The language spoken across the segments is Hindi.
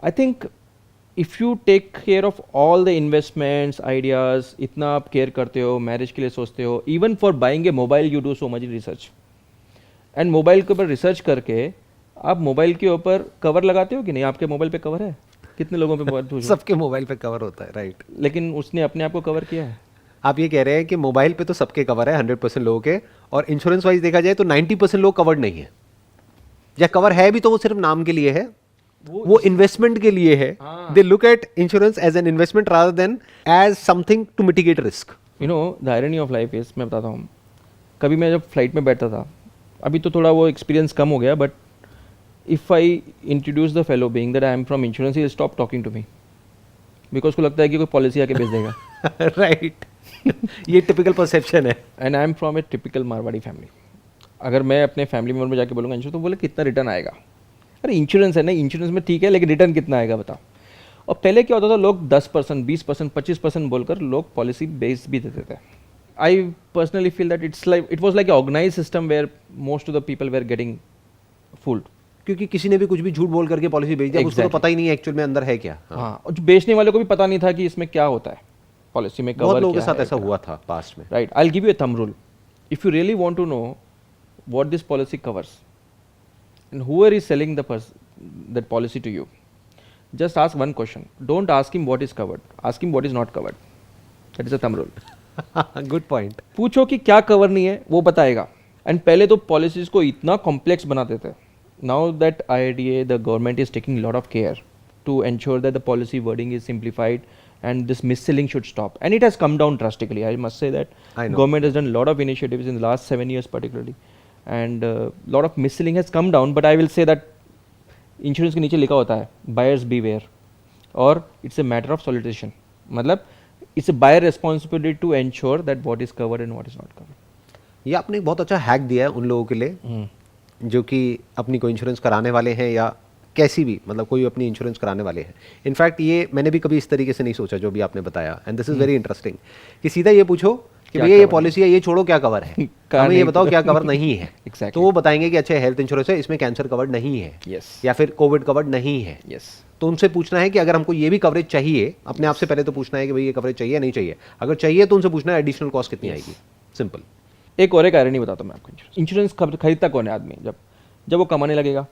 I think if you take care of all the investments ideas, इतना आप केयर करते हो, मैरिज के लिए सोचते हो, even for buying A mobile you do so much research, and mobile के ऊपर रिसर्च करके आप मोबाइल के ऊपर कवर लगाते हो कि नहीं? आपके मोबाइल पे कवर है? कितने लोगों पे मोबाइल सबके मोबाइल पे कवर होता है, राइट। लेकिन उसने अपने आप को कवर किया है। आप ये कह रहे हैं कि मोबाइल पे तो सबके कवर है 100% लोगों के, और इंश्योरेंस वाइज देखा जाए तो 90% लोग कवर्ड नहीं है, या कवर है भी तो वो सिर्फ नाम के लिए है, वो इन्वेस्टमेंट के लिए है। They look at insurance as an investment rather than as something to mitigate risk. You know the irony of life is, मैं बताता हूँ, कभी मैं जब फ्लाइट में बैठता था, अभी तो थोड़ा वो एक्सपीरियंस कम हो गया, but if I introduce the fellow being that I am from insurance, he stop talking to me, because उसको लगता है कि कोई पॉलिसी आके भेज देगा। राइट ये टिपिकल परसेप्शन है। And I am from A typical Marwari family. अगर मैं अपने फैमिली मेम्बर में जाके बोलूँगा इंश्योरेंस, तो बोले कितना रिटर्न आएगा? अरे इंश्योरेंस है ना, इंश्योरेंस में ठीक है, लेकिन रिटर्न कितना आएगा बताओ। और पहले क्या होता था, लोग 10%, 20%, 25% बोलकर लोग पॉलिसी बेस भी देते थे। I personally feel that it was like organise system where most of the people were getting fooled, क्योंकि किसी ने भी कुछ भी झूठ बोल करके पॉलिसी भेज दिया, उसको तो पता ही नहीं है एक्चुअल में अंदर है क्या। हाँ, और जो बेचने वाले को भी पता नहीं था कि इसमें क्या होता है, पॉलिसी में कवर बहुत लोगों के क्या साथ है, ऐसा क्या। हुआ था पास्ट में। Right, I will give you a thumb rule. If you really want to know what this policy covers and whoever is selling that policy to you, just ask one question. Don't ask him what is covered, ask him what is not covered. That is a thumb rule. Good point. पूछो कि क्या कवर नहीं है, वो बताएगा। एंड पहले तो पॉलिसीज को इतना कॉम्प्लेक्स बनाते थे। Now that IRDA, the government is taking lot of care to ensure that the policy wording is simplified and this mis-selling should stop, and it has come down drastically. I must say that government has done a lot of initiatives in the last 7 years particularly, and lot of mis-selling has come down. But I will say that insurance के नीचे लिखा होता है buyers beware, और it's a matter of solicitation, मतलब it's a buyer responsibility to ensure that what is covered and what is not covered. ये आपने बहुत अच्छा हैक दिया है उन लोगों के लिए जो कि अपनी कोई इंश्योरेंस कराने वाले हैं, या कैसी भी, मतलब कोई अपनी इंश्योरेंस कराने वाले हैं। इनफैक्ट ये मैंने भी कभी इस तरीके से नहीं सोचा जो भी आपने बताया, and this is very interesting, कि सीधा ये पूछो कि भैया ये पॉलिसी है, ये छोड़ो क्या कवर है, हमें ये बताओ क्या कवर नहीं है। Exactly. तो वो बताएंगे कि अच्छा हेल्थ इंश्योरेंस है, इसमें कैंसर कवर्ड नहीं है, Yes. या फिर कोविड कवर्ड नहीं है। Yes. तो उनसे पूछना है कि अगर हमको ये भी कवरेज चाहिए, अपने आप से पहले तो पूछना है कि भाई ये कवरेज चाहिए या नहीं चाहिए। अगर चाहिए तो उनसे पूछना है एडिशनल कॉस्ट कितनी आएगी। सिंपल। एक और एक आयरनी बताता हूँ मैं आपको। इंश्योरेंस खरीदता कौन है आदमी? जब वो कमाने लगेगा,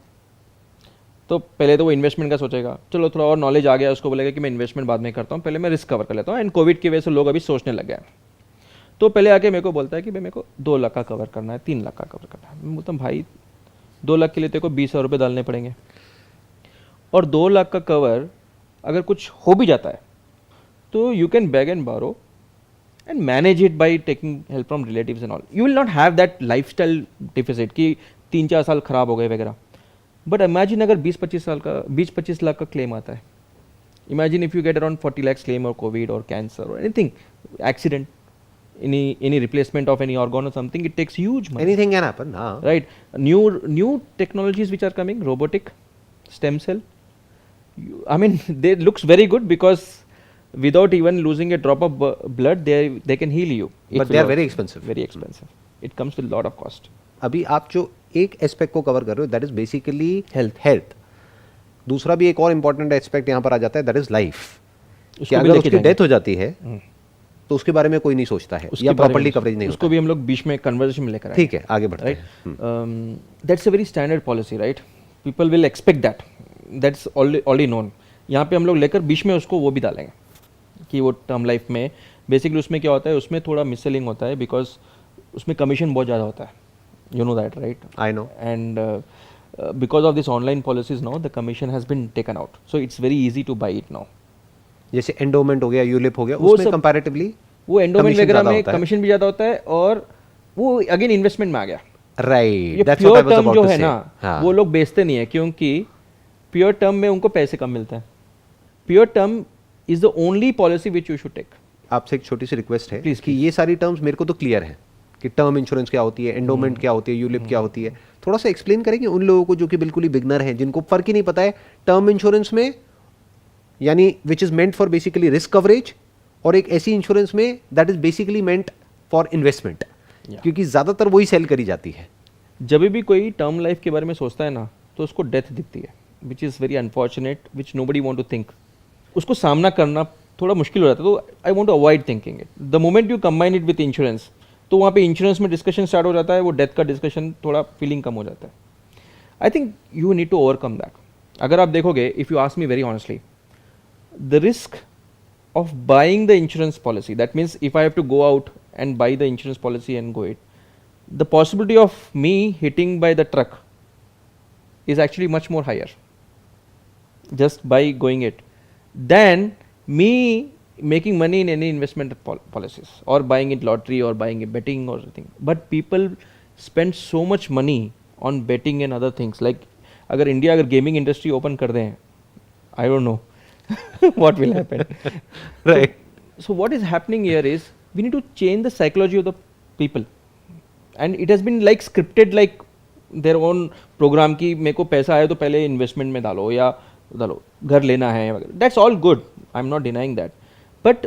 तो पहले तो वो इन्वेस्टमेंट का सोचेगा, चलो थोड़ा और नॉलेज आ गया, उसको बोलेगा कि मैं इन्वेस्टमेंट बाद में करता हूँ, पहले मैं रिस्क कवर कर लेता हूँ। एंड कोविड की वजह से लोग अभी सोचने लग गए, तो पहले आके मेरे को बोलता है कि भाई मेरे को 2 लाख का कवर करना है, 3 लाख का कवर करना है। मैं बोलता हूँ भाई 2 लाख के लिए तेरे को 20,000 रुपये डालने पड़ेंगे, और 2 लाख का कवर अगर कुछ हो भी जाता है तो यू कैन बैग एंड बारो and manage it by taking help from relatives and all. You will not have that lifestyle deficit कि 3-4 साल खराब हो गए वगैरह। बट इमेजिन अगर 20-25 लाख का क्लेम आता है, imagine if you get around 40 lakhs claim or COVID or cancer or anything, accident, any replacement of any organ or something, it takes huge money. Anything can happen. Right. New technologies which are coming, robotic, stem cell, I mean they looks very good because without even losing a drop of blood they can heal you. But they are very expensive. Very expensive. It comes with lot of cost. अभी आप जो एक एस्पेक्ट को कवर कर रहे हो दैट इज बेसिकली हेल्थ। दूसरा भी एक और इम्पोर्टेंट एस्पेक्ट यहाँ पर आ जाता है, दैट इज लाइफ। कि अगर उसकी डेथ हो जाती है तो उसके बारे में कोई नहीं सोचता है, या प्रॉपर्ली कवरेज नहीं उसको भी हम लोग बीच में कन्वर्सेशन में लेकर। ठीक है, आगे बढ़ते हैं। That's a very standard policy, right? People will expect that, that's already known. यहाँ पे हम लोग लेकर बीच में उसको वो भी डालेंगे कि वो टर्म लाइफ में बेसिकली उसमें क्या होता है, उसमें थोड़ा मिससेलिंग होता है, बिकॉज उसमें कमीशन बहुत ज़्यादा होता है। You know that, right? I know. And because of this online policies now, the commission has been taken out. So it's very easy to buy it now. जैसे एंडोमेंट हो गया, यूलिप हो गया, उसमें कंपैरेटिवली वो एंडोमेंट वगैरह में कमीशन भी ज़्यादा होता है, और वो अगेन इन्वेस्टमेंट में आ गया। राइट, ये प्योर टर्म जो है ना, वो लोग बेचते नहीं है, क्योंकि प्योर टर्म में उनको पैसे कम मिलते हैं। Pure term is the only policy which you should take. आपसे एक छोटी सी रिक्वेस्ट है प्लीज कि ये सारी टर्म्स मेरे को तो क्लियर है कि टर्म इंश्योरेंस क्या होती है, एंडोमेंट क्या होती है, यूलिप क्या होती है। थोड़ा सा एक्सप्लेन करेंगे उन लोगों को जो कि बिल्कुल ही बिगनर हैं, जिनको फर्क ही नहीं पता है टर्म इंश्योरेंस में, यानी which is meant for basically risk coverage, और एक ऐसी इंश्योरेंस में that is basically meant for investment, क्योंकि ज्यादातर वही सेल करी जाती है। जब भी कोई टर्म लाइफ के बारे में सोचता है ना, तो उसको डेथ दिखती है। Which is very unfortunate, which nobody want to think, उसको सामना करना थोड़ा मुश्किल हो जाता है. तो I want to avoid thinking it. The moment you combine it with insurance, तो वहाँ पे इंश्योरेंस में डिस्कशन स्टार्ट हो जाता है, वो डेथ का डिस्कशन थोड़ा फीलिंग कम हो जाता है. I think you need to overcome that. अगर आप देखोगे, if you ask me very honestly, the risk of buying the insurance policy, that means if I have to go out and buy the insurance policy and go it, the possibility of me hitting by the truck is actually much more higher just by going it than me making money in any investment policies or buying it lottery or buying it betting or something. But people spend so much money on betting and other things. Like अगर इंडिया अगर गेमिंग इंडस्ट्री ओपन कर दें, I don't know what will happen. Right. So what is happening here is we need to change the psychology of the people, and it has been like scripted, like their own program की मेरे को पैसा आया तो पहले इन्वेस्टमेंट में डालो या डालो, घर लेना है वगैरह. That's all good. I'm not denying that. But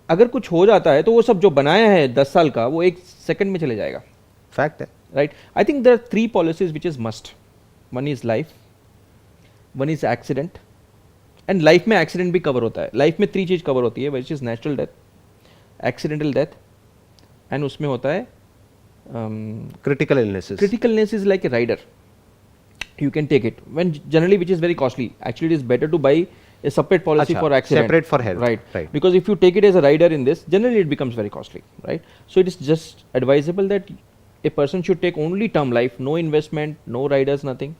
अगर कुछ हो जाता है तो वो सब जो बनाया है 10 साल का वो एक सेकंड में चले जाएगा. फैक्ट है. Right? I think there are 3 policies which is must. One is life, one is accident, and life में एक्सीडेंट भी कवर होता है. लाइफ में 3 चीज़ कवर होती है, which is natural death, accidental death, and उसमें होता है critical illnesses. Critical illness is like a rider, you can take it when generally which is very costly. Actually it is better to buy a separate policy for accident, separate for health, right? Because if you take it as a rider in this, generally it becomes very costly, right? So it is just advisable that a person should take only term life, no investment, no riders, nothing.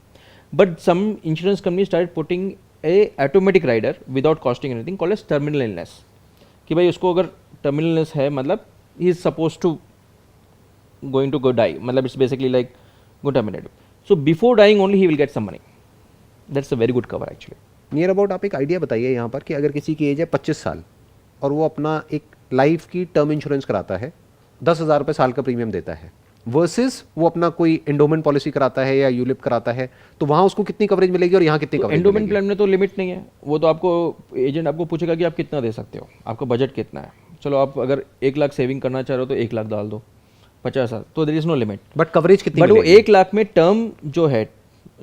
But some insurance companies started putting a automatic rider without costing anything called as terminal illness. कि भाई उसको अगर terminal illness है, मतलब he is supposed to going to go die, मतलब it's basically like go terminated. So before dying only he will get some money. That's a very good cover actually. Near about आप एक आइडिया बताइए यहाँ पर कि अगर किसी की एज है 25 साल और वो अपना एक लाइफ की टर्म इंश्योरेंस कराता है, 10,000 रुपये साल का प्रीमियम देता है, वर्सेस वो अपना कोई एंडोमेंट पॉलिसी कराता है या यूलिप कराता है, तो वहाँ उसको कितनी कवरेज मिलेगी और यहाँ कितनी कवरेज मिलेगी? एंडोमेंट प्लान में तो लिमिट नहीं है, वो तो आपको एजेंट आपको पूछेगा कि आप कितना दे सकते हो, आपका बजट कितना है. चलो आप अगर 1 लाख सेविंग करना चाह रहे हो तो 1 लाख डाल दो, 50,000, तो there is no limit. But coverage कितनी बट वो मिलेगी? 1 लाख में टर्म जो है,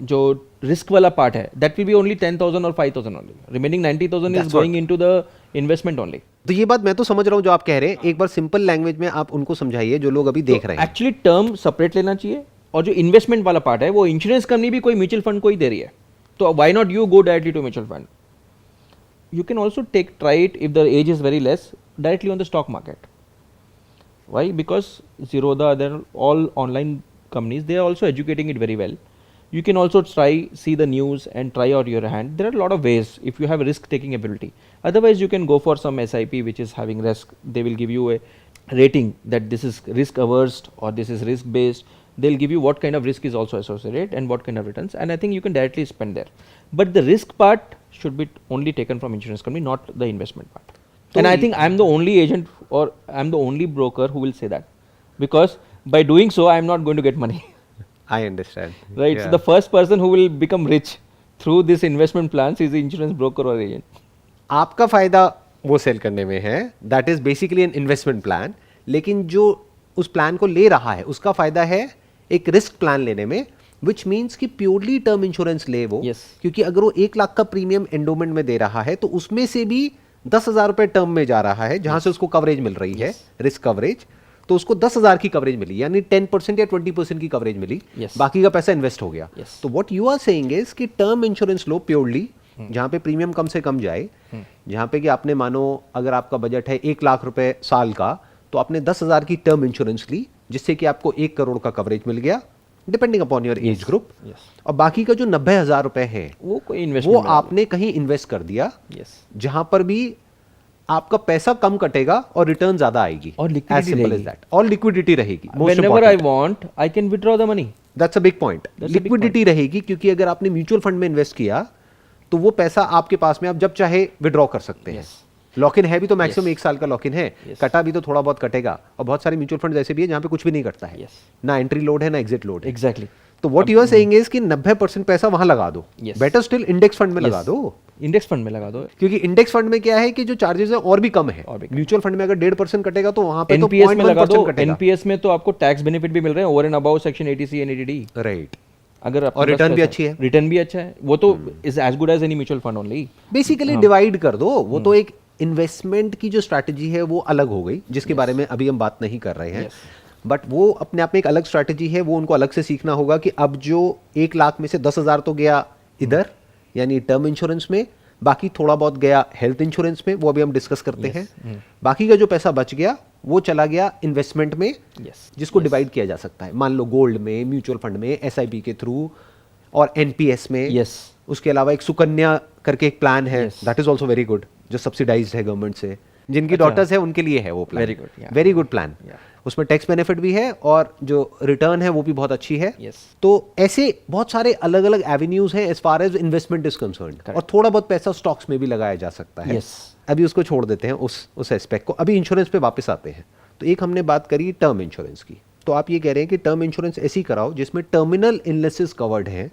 जो रिस्क वाला पार्ट है, दैट विल बी ओनली 10,000 और 5,000 only. Remaining 90,000 is going into the investment only. तो ये बात मैं तो समझ रहा हूँ जो आप कह रहे हैं, एक बार सिंपल लैंग्वेज में आप उनको समझाइए जो लोग अभी देख रहे हैं. एक्चुअली टर्म सेपरेट लेना चाहिए, और जो इन्वेस्टमेंट वाला पार्ट है वो इंश्योरेंस कंपनी भी कोई म्यूचुअल फंड को ही दे रही है, तो why not you go directly to mutual fund. You can also try it if the age is very less directly on the stock market. Why? Because Zerodha, they're all online companies, they are also educating it very well. You can also see the news and try out your hand. There are a lot of ways if you have a risk taking ability. Otherwise you can go for some SIP which is having risk. They will give you a rating that this is risk averse or this is risk based. They'll give you what kind of risk is also associated and what kind of returns, and I think you can directly spend there. But the risk part should be only taken from insurance company, not the investment part. And I think I'm the only agent or I'm the only broker who will say that, because by doing so I'm not going to get money. I understand. Right. Yeah. So the first person who will become rich through this investment plans is the insurance broker or agent. आपका फायदा वो सेल करने में है, that is basically an investment plan, लेकिन जो उस प्लान को ले रहा है उसका फायदा है एक रिस्क प्लान लेने में, विच मीन्स कि प्योरली टर्म इंश्योरेंस ले वो. Yes. क्योंकि अगर वो 1 लाख का प्रीमियम एंडोमेंट में दे रहा है तो उसमें से भी 10,000 रुपए टर्म में जा रहा है, जहां से उसको कवरेज मिल रही है, रिस्क कवरेज, तो उसको 10,000 की कवरेज मिली, यानी 10% या 20% की कवरेज मिली. Yes. बाकी का पैसा इन्वेस्ट हो गया. Yes. तो what you are saying is कि टर्म इंश्योरेंस लो प्योरली, जहां पे प्रीमियम कम से कम जाए, जहां पे कि आपने मानो अगर आपका बजट है 1 लाख रुपए साल का, तो आपने 10,000 की टर्म इंश्योरेंस ली, जिससे कि आपको 1 करोड़ का कवरेज मिल गया, depending upon your age group. और बाकी का जो 90,000 रुपए है वो कोई वो इन्वेस्टमेंट आपने कहीं इन्वेस्ट कर दिया, Yes. जहां पर भी आपका पैसा कम कटेगा और रिटर्न ज्यादा आएगी, और liquidity रहेगी. और लिक्विडिटी रहेगी. Whenever I want, I can withdraw the money. That's a big point. That's a big liquidity रहेगी, क्योंकि अगर आपने म्यूचुअल फंड में इन्वेस्ट किया तो वो पैसा आपके पास में आप जब चाहे विड्रॉ कर सकते हैं. Yes. लॉक इन है भी तो मैक्सिमम Yes. 1 साल का लॉक इन है, Yes. कटा भी तो थोड़ा बहुत कटेगा. और बहुत सारे म्यूचुअल फंड ऐसे भी है जहां पे कुछ भी नहीं कटता है, Yes. ना एंट्री लोड है ना एग्जिट लोड है. Exactly. तो what you are saying is कि 90% पैसा वहां लगा दो. Yes. Better still index fund में Yes. लगा दो, इंडेक्स फंड में लगा दो. क्योंकि इंडेक्स फंड में क्या है कि जो चार्जेस है और भी कम है. और भी कम. म्यूचुअल फंड में अगर 1.5% कटेगा तो वहां पे तो एनपीएस में लगा दो. 0.1% कटेगा. एनपीएस में तो आपको टैक्स बेनिफिट भी मिल रहे हैं over and about section 80C and 80D. Right. अगर और रिटर्न भी अच्छी है। रिटर्न भी अच्छा है, वो तो is as good as any mutual fund only. Basically divide कर दो, वो तो एक इन्वेस्टमेंट की जो स्ट्रैटेजी है वो अलग हो गई, जिसके बारे में अभी हम बात नहीं कर रहे हैं। बट वो अपने आप में एक अलग स्ट्रैटेजी है, वो उनको अलग से सीखना होगा कि अब जो 1 लाख में से 10,000 तो गया इधर यानी टर्म इंश्योरेंस में, बाकी थोड़ा बहुत गया हेल्थ इंश्योरेंस में, वो अभी हम डिस्कस करते हैं। बाकी का जो पैसा बच गया वो चला गया इन्वेस्टमेंट में, जिसको डिवाइड किया जा सकता है, मान लो गोल्ड में, म्यूचुअल फंड में, एसआईपी के थ्रू और एनपीएस में। उसके अलावा एक सुकन्या करके एक प्लान है, that is also very good, जो सब्सिडाइज्ड है गवर्नमेंट से, जिनकी डॉटर्स है उनके लिए है वो प्लान। Very good plan. उसमें टैक्स बेनिफिट भी है और जो रिटर्न है वो भी बहुत अच्छी है। तो ऐसे बहुत सारे अलग अलग एवेन्यूज हैं as far as investment is concerned, और थोड़ा बहुत पैसा स्टॉक्स में भी लगाया जा सकता है। अभी उसको छोड़ देते हैं उस एस्पेक्ट को, अभी इंश्योरेंस पे वापस आते हैं। तो एक हमने बात करी टर्म इंश्योरेंस की, तो आप ये कह रहे हैं कि टर्म इंश्योरेंस ऐसी कराओ जिसमें टर्मिनल इलनेसेस कवर्ड हैं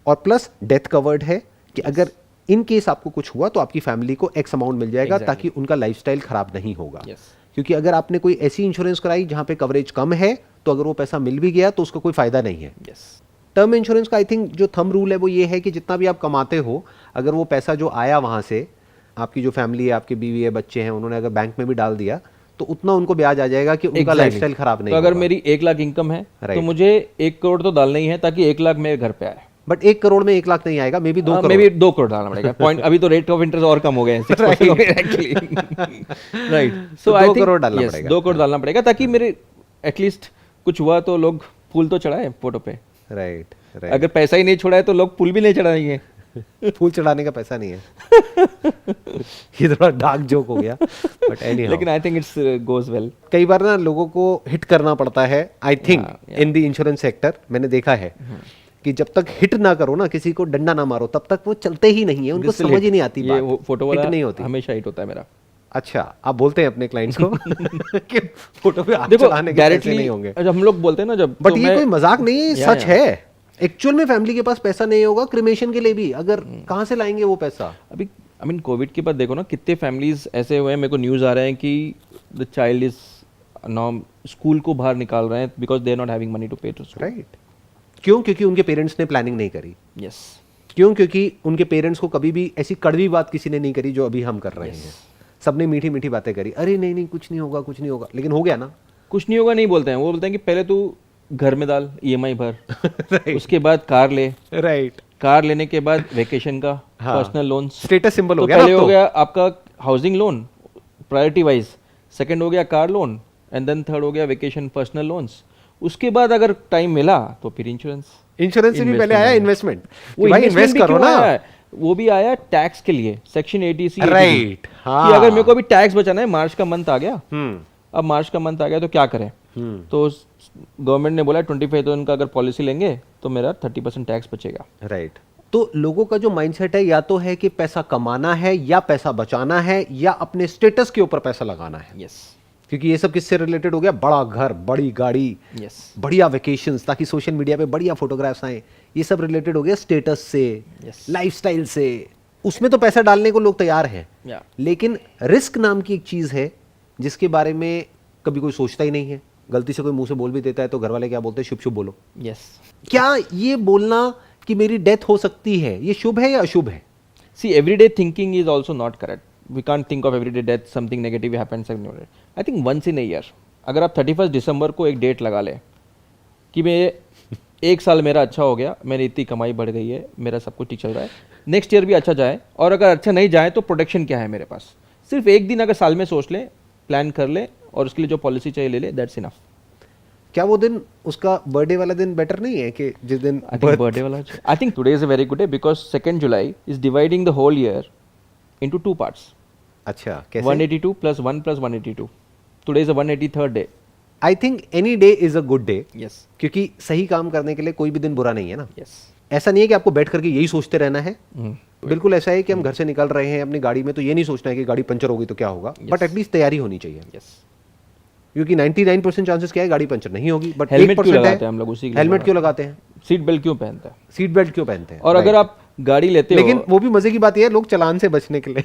और प्लस डेथ कवर्ड है, कि अगर इन केस आपको कुछ हुआ तो आपकी फैमिली को एक्स अमाउंट मिल जाएगा, ताकि उनका लाइफस्टाइल खराब नहीं होगा। क्योंकि अगर आपने कोई ऐसी इंश्योरेंस कराई जहां पे कवरेज कम है, तो अगर वो पैसा मिल भी गया तो उसका कोई फायदा नहीं है। टर्म इंश्योरेंस का आई थिंक जो थंब रूल है वो ये है कि जितना भी आप कमाते हो, अगर वो पैसा जो आया वहां से, आपकी जो फैमिली है, आपकी बीवी है, बच्चे हैं, उन्होंने अगर बैंक में भी डाल दिया तो उतना उनको ब्याज आ जाएगा कि उनका लाइफस्टाइल खराब नहीं होगा। तो अगर मेरी 1 लाख इनकम है तो मुझे 1 करोड़ तो डालना ही है, ताकि 1 लाख मेरे घर पे आए। बट 1 करोड़ में 1 लाख नहीं आएगा, may be 2 crore, may be 2 crore डालना पड़ेगा। पॉइंट अभी तो रेट ऑफ इंटरेस्ट और कम हो गए हैं, 6% हो गए actually. Right, so I think 2 crore डालना पड़ेगा। 2 करोड़ डालना पड़ेगा, ताकि मेरे एटलीस्ट कुछ हुआ तो लोग फूल तो चढ़ाए फोटो पे। राइट। अगर पैसा ही नहीं छोड़ा है तो लोग फूल भी नहीं चढ़ाएंगे। फूल चढ़ाने का पैसा नहीं है। ये थोड़ा डार्क जोक हो गया, बट एनीहाउ, लेकिन I think it's goes well. कई बार ना लोगों को हिट करना पड़ता है, I think in the insurance sector मैंने देखा है कि जब तक हिट ना करो ना, किसी को डंडा ना मारो, तब तक वो चलते ही नहीं है, उनको समझ ही नहीं आती बात। ये फोटो वाला हिट नहीं होती, हमेशा हिट होता है मेरा। अच्छा, आप बोलते हैं अपने क्लाइंट्स को कि फोटो पे हाथ चलाने के पैसे नहीं होंगे। जब हम लोग बोलते हैं ना, जब बट ये कोई मजाक नहीं, सच है। एक्चुअल में फैमिली के पास पैसा नहीं होगा क्रिमेशन के लिए भी, अगर कहां से लाएंगे वो पैसा? अभी आई मीन कोविड के बाद देखो ना, कितने फैमिलीज ऐसे हुए हैं, मेरे को न्यूज आ रहा है कि the child is now school को बाहर निकाल रहे हैं because they are not having money to pay to school. Right. क्यों? क्योंकि उनके पेरेंट्स ने प्लानिंग नहीं करी। यस। क्यों? क्योंकि उनके पेरेंट्स को कभी भी ऐसी कड़वी बात किसी ने नहीं करी जो अभी हम कर रहे हैं। सबने मीठी मीठी बातें करी, अरे नहीं नहीं कुछ नहीं होगा, कुछ नहीं होगा, लेकिन हो गया ना। कुछ नहीं होगा नहीं बोलते हैं, वो बोलते हैं कि पहले तू घर में डाल, EMI भर, उसके बाद कार ले। राइट। कार लेने के बाद वेकेशन का, पर्सनल लोन, स्टेटस सिंबल हो गया। पहले हो गया आपका housing loan priority wise, second हो गया car loan, and then third हो गया वेकेशन पर्सनल लोन्स। उसके बाद अगर टाइम मिला तो फिर इंश्योरेंस से भी पहले आया इन्वेस्टमेंट। वो भाई इन्वेस्ट करो ना, वो भी आया टैक्स के लिए, सेक्शन 80C। राइट। कि अगर मेरे को अभी टैक्स बचाना है, मार्च का मंथ आ गया, अब मार्च का मंथ आ गया तो क्या करें? तो गवर्नमेंट ने बोला 25,000 का अगर पॉलिसी लेंगे तो मेरा 30% टैक्स बचेगा। राइट। तो लोगों का जो माइंडसेट है, या तो है कि पैसा कमाना है या पैसा बचाना है या अपने स्टेटस के ऊपर पैसा लगाना है। यस। क्योंकि ये सब किससे रिलेटेड हो गया? बड़ा घर, बड़ी गाड़ी, बढ़िया वेकेशंस, ताकि सोशल मीडिया पे बढ़िया फोटोग्राफ्स आए, ये सब रिलेटेड हो गया स्टेटस से, लाइफस्टाइल से। उसमें तो पैसा डालने को लोग तैयार हैं, लेकिन रिस्क नाम की एक चीज है जिसके बारे में कभी कोई सोचता ही नहीं है। गलती से कोई मुंह से बोल भी देता है तो घर वाले क्या बोलते हैं? शुभ शुभ बोलो। क्या ये बोलना कि मेरी डेथ हो सकती है, ये शुभ है या अशुभ है? See, everyday thinking is also not correct. We can't think of everyday death, something negative happens every day. I think once in a year, अगर आप 31 दिसंबर को एक डेट लगा ले कि मैं 1 साल मेरा अच्छा हो गया, मेरी इतनी कमाई बढ़ गई है, मेरा सब कुछ ठीक चल रहा है, नेक्स्ट ईयर भी अच्छा जाए, और अगर अच्छा नहीं जाए तो प्रोटेक्शन क्या है मेरे पास? सिर्फ एक दिन अगर साल में सोच ले, प्लान कर ले, और उसके लिए जो पॉलिसी चाहिए ले ले, दैट्स इनफ। क्या वो दिन, उसका बर्थडे वाला दिन बेटर नहीं है कि जिस दिन बर्थडे वाला? I think today is a very good day because 2 July is dividing the whole year into 2 parts. अच्छा, कैसे? 182 + 1 + 182. Today is a 183rd day. I think any day is a good day. Yes. क्योंकि सही काम करने के लिए कोई भी दिन बुरा नहीं है ना। Yes. ऐसा नहीं है कि आपको बैठ करके यही सोचते रहना है। बिल्कुल ऐसा है कि हम घर से निकल रहे हैं अपनी गाड़ी में, तो ये नहीं सोचना है कि गाड़ी पंचर होगी तो क्या होगा, बट एटलीस्ट तैयारी होनी चाहिए। Yes. क्योंकि 99% चांसेस क्या है, गाड़ी पंचर नहीं होगी, बट हेलमेट क्यों लगाते हैं हम लोग? उसी हेलमेट क्यों लगाते हैं? सीट बेल्ट क्यों पहनते हैं? सीट बेल्ट क्यों पहनते हैं? और अगर आप गाड़ी लेते हो, लेकिन वो भी मजे की बात यह है, लोग चालान से बचने के लिए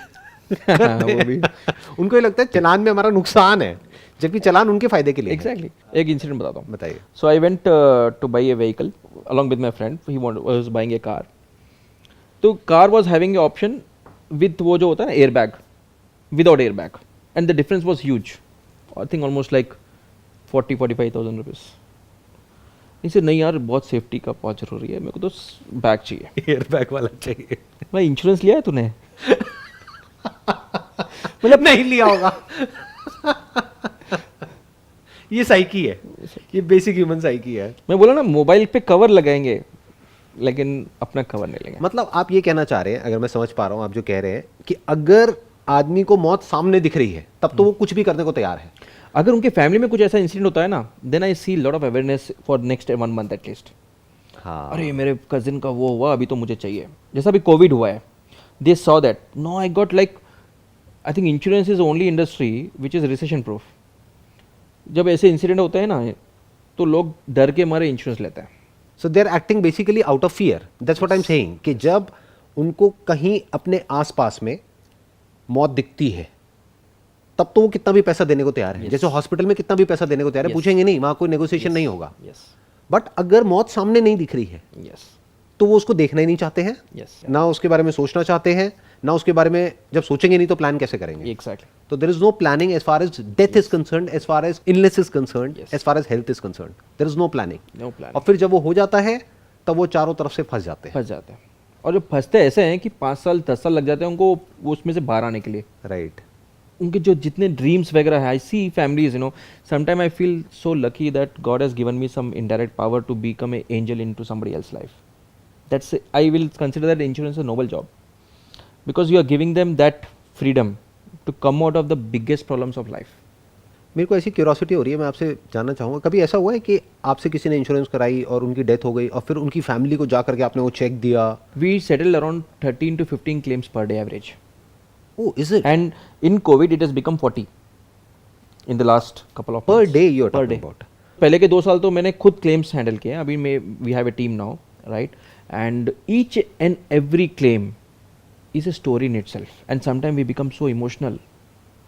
वो भी उनको ये लगता है चालान में हमारा नुकसान है, जबकि चालान उनके फायदे के लिए है। एग्जैक्टली एक इंसिडेंट बताता हूँ. बताइए। So I went to buy a vehicle along with my friend. He was buying a car. तो car was having a option with वो जो होता है ना airbag, without airbag, and the difference was huge. I think almost like 40-45,000 rupees. इसे नहीं यार बहुत सेफ्टी का बहुत जरूरी है, मेरे को तो बैग चाहिए. एयर बैग वाला चाहिए। भाई इंश्योरेंस लिया है तूने? मतलब नहीं लिया होगा। ये साइकी है, ये बेसिक ह्यूमन साइकी है। मैं बोला ना मोबाइल पे कवर लगाएंगे लेकिन अपना कवर नहीं लेंगे. मतलब आप ये कहना चाह रहे हैं, अगर मैं समझ पा रहा हूं आप जो कह रहे हैं, कि अगर आदमी को मौत सामने दिख रही है तब तो वो कुछ भी करने को तैयार है। अगर उनके फैमिली में कुछ ऐसा इंसिडेंट होता है ना, then I see lot of awareness for next 1 month at least. हाँ, अरे मेरे कजिन का वो हुआ, अभी तो मुझे चाहिए. जैसा अभी कोविड हुआ है, they saw that no I got like, I think insurance is only industry which is recession proof. जब ऐसे इंसिडेंट होते हैं ना तो लोग डर के मारे इंश्योरेंस लेते हैं. So they are acting basically out of fear, that's what I am saying, कि जब उनको कहीं अपने आसपास में मौत दिखती है तब तो वो कितना भी पैसा देने को तैयार है. Yes. जैसे हॉस्पिटल में कितना भी पैसा देने को तैयार है, Yes. पूछेंगे नहीं, वहां कोई नेगोशिएशन नहीं होगा. यस बट अगर मौत सामने नहीं दिख रही है यस तो वो उसको देखना ही नहीं चाहते हैं, यस ना उसके बारे में सोचना चाहते हैं, ना उसके बारे में, जब सोचेंगे नहीं तो प्लान कैसे करेंगे. एग्जैक्टली. तो there is no planning as far as death is concerned, as far as illness is concerned, Yes. As far as health is concerned, there is no planning. No plan. और फिर जब वो हो जाता है तब वो चारों तरफ से फंस जाते हैं. फंस जाते हैं. और जो फंसते ऐसे हैं कि 5 साल 10 साल लग जाते हैं उनको वो उसमें से बाहर आने के लिए. राइट. उनके जो जितने ड्रीम्स वगैरह है, I see families, you know, sometime I feel so lucky that God has given me some indirect power to become a angel into somebody else life. That's, I will consider that insurance a noble job because you are giving them that freedom to come out of the biggest problems of life. मेरे को ऐसी क्यूरोसिटी हो रही है, मैं आपसे जानना चाहूँगा, कभी ऐसा हुआ है कि आपसे किसी ने इंश्योरेंस कराई और उनकी डेथ हो गई और फिर उनकी फैमिली को जा करके आपने वो चेक दिया? We settle around 13 to 15 claims per day average. Oh, is it? And in COVID, it has become 40 in the last couple of Per months. day you are Per talking day. about. पहले के 2 साल तो मैंने खुद claims handle किए हैं. अभी मैं we have a team now, right? And each and every claim is a story in itself. And sometimes we become so emotional.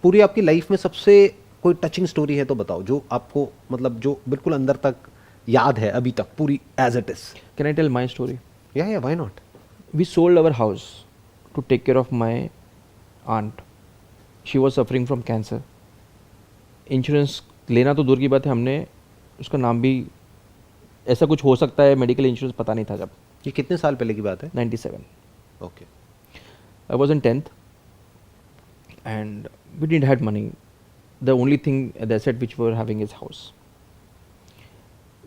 पूरी आपकी लाइफ में सबसे कोई टचिंग स्टोरी है तो बताओ, जो आपको मतलब जो बिल्कुल अंदर तक याद है अभी तक पूरी as it is. Can I tell my story? या why not. We sold our house to take care of my aunt. She was suffering from cancer. Insurance लेना तो दूर की बात है, हमने उसका नाम भी, ऐसा कुछ हो सकता है मेडिकल इंश्योरेंस पता नहीं था जब. ये कितने साल पहले की बात है? 97. Okay. I was in 10th and we didn't had money. The only thing, the asset which we were having is house.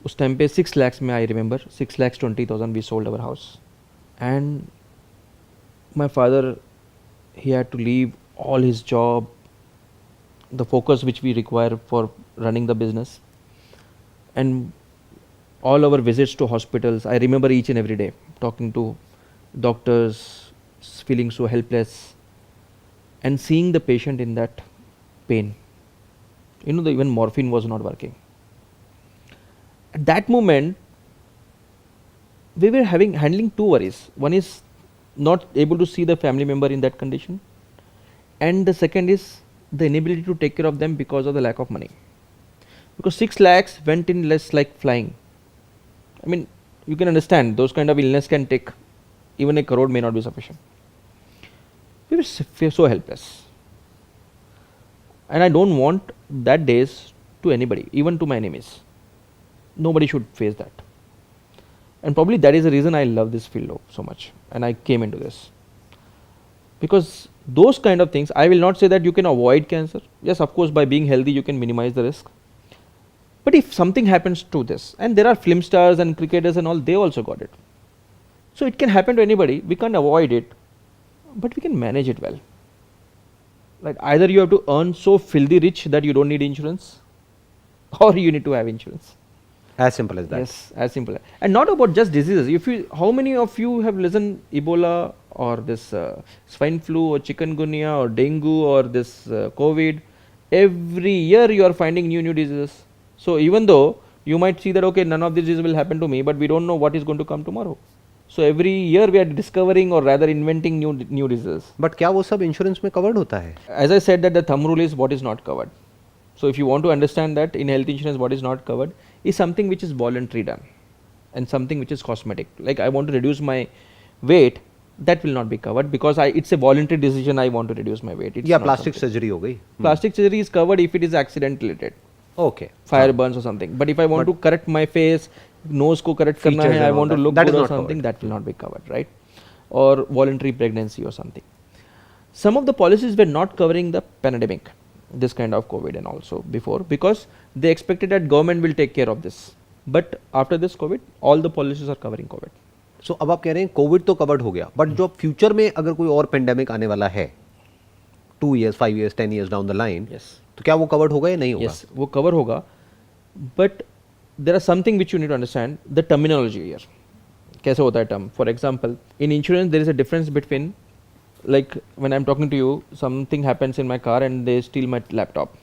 उस टाइम पे 6 lakhs में, I remember 6,20,000 we sold our house. And my father, he had to leave all his job, the focus which we require for running the business, and all our visits to hospitals. I remember each and every day talking to doctors, feeling so helpless and seeing the patient in that pain. You know, even morphine was not working. At that moment, we were handling two worries. One is not able to see the family member in that condition, and the second is the inability to take care of them because of the lack of money. Because 6 lakhs went in less like flying. I mean, you can understand those kind of illness can take, even a crore may not be sufficient. We were so helpless, and I don't want that days to anybody, even to my enemies. Nobody should face that. And probably that is the reason I love this field so much, and I came into this. Because those kind of things, I will not say that you can avoid cancer. Yes, of course, by being healthy you can minimize the risk. But if something happens to this, and there are film stars and cricketers and all, they also got it. So it can happen to anybody. We can't avoid it, but we can manage it well. Like either you have to earn so filthy rich that you don't need insurance, or you need to have insurance. As simple as that. Yes, as simple. And not about just diseases. If you, how many of you have listened Ebola or this swine flu or chikungunya or dengue or this COVID? Every year you are finding new diseases. So even though you might see that okay, none of these diseases will happen to me, but we don't know what is going to come tomorrow. So every year we are discovering or rather inventing new diseases. But क्या वो सब इंश्योरेंस में कवर्ड होता है? As I said that the thumb rule is what is not covered. So if you want to understand that in health insurance, what is not covered is something which is voluntary done, and something which is cosmetic. Like I want to reduce my weight, that will not be covered because it's a voluntary decision. I want to reduce my weight. It's या not प्लास्टिक something. सर्जरी हो गई. Plastic surgery is covered if it is accident related, okay. fire burns or something. But if I want to correct my face, nose को correct करना Features है, I and all want to that, look that is good or not something, covered. that will not be covered, right? Or voluntary pregnancy or something. Some of the policies were not covering the pandemic, this kind of COVID and also before, because they expected that government will take care of this. But after this COVID, all the policies are covering COVID. सो अब आप कह रहे हैं कोविड तो कवर्ड हो गया, बट जो फ्यूचर में अगर कोई और पेंडेमिक आने वाला है 2 years, 5 years, 10 years down the line, Yes. तो क्या वो कवर्ड होगा या नहीं होगा? Yes, वो cover होगा. But there are something which you need to understand, the terminology here. कैसे होता है term? For example, in insurance there is a difference between, like when I'm talking to you, something happens in my car and they steal my laptop,